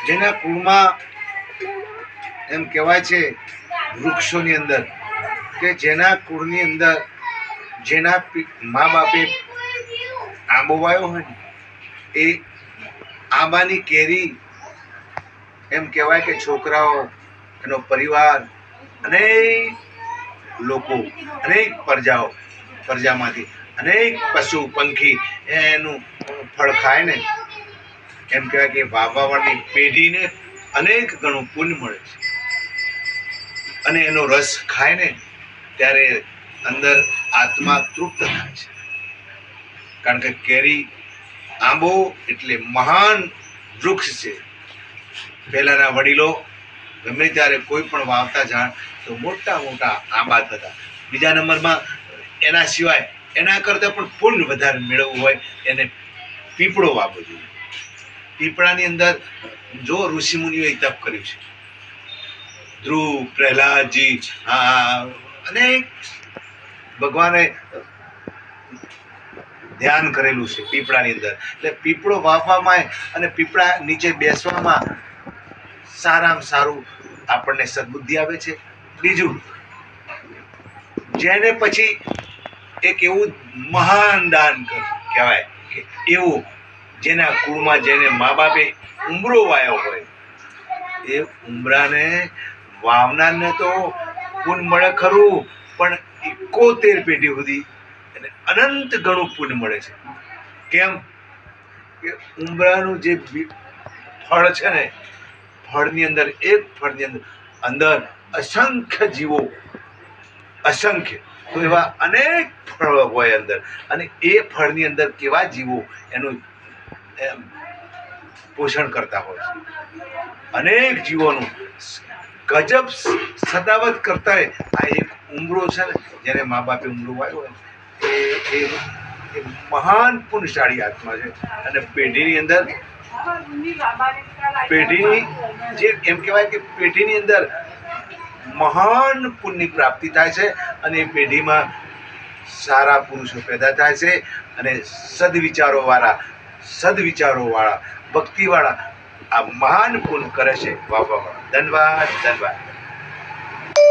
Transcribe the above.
જેના કુળમાં એમ કહેવાય છે વૃક્ષોની અંદર કે જેના કુળની અંદર જેના મા બાપે આંબો વાયો હોય ને એ આંબાની કેરી એમ કહેવાય કે છોકરાઓ એનો પરિવાર અનેક લોકો અનેક પ્રજામાંથી અનેક પશુ પંખી એનું ફળ ખાય ને એમ કહેવાય કે વાવવાવાળની પેઢીને અનેક ગણું પુણ્ય મળે છે. અને એનો રસ ખાય ને ત્યારે અંદર આત્મા તૃપ્ત થાય છે. કારણ કે કેરી આંબો એટલે મહાન વૃક્ષ છે. પહેલાના વડીલો ગમે ત્યારે કોઈ પણ વાવતા ઝાડ તો મોટા મોટા આંબા થતા. બીજા નંબરમાં એના સિવાય એના કરતાં પણ પુણ્ય વધારે મેળવવું હોય એને પીપળો વાવવો જોઈએ. પીપળાની અંદર જો ઋષિમુનિઓએ તપ કર્યું છે. ધ્રુવ, પ્રહલાદજી અનેક ભગવાને ધ્યાન કરેલું છે પીપળાની અંદર. એટલે પીપળો વાવવામાં અને પીપળા નીચે બેસવામાં સારામાં સારું આપણને સદબુદ્ધિ આવે છે. બીજું, જેને પછી એક એવું મહાન દાન કહેવાય કે એવું જેના કુળમાં જેને મા બાપે ઉંબરો વાયો હોય એ ઉંબરાને વાવનારને તો પુણ્ય મળે ખરું, પણ 71 પેઢી સુધી એને અનંત ગણું પુણ્ય મળે છે. કેમ કે ઉંબરાનું જે ફળ છે ને ફળની અંદર એક ફળની અંદર અસંખ્ય જીવો અસંખ્ય તો એવા અનેક ફળ હોય અંદર અને એ ફળની અંદર કેવા જીવો એનું પોષણ કરતા હોય છે. અનેક જીવોનું ગજબ સદાવત કરતા હોય. આ એક ઉંબરો છે ને જેને મા બાપે ઉંબરો વાયો હોય એ મહાન પુણ્યશાળી આત્મા છે. અને પેઢીની અંદર પેઢીની જે એમ કહેવાય કે પેઢીની અંદર મહાન પુણ્યની પ્રાપ્તિ થાય છે અને એ પેઢીમાં સારા પુરુષો પેદા થાય છે અને સદવિચારોવાળા ભક્તિવાળા આ મહાન પુણ્ય કરે છે. વાહ વાહ વાહ, ધન્યવાદ ધન્યવાદ.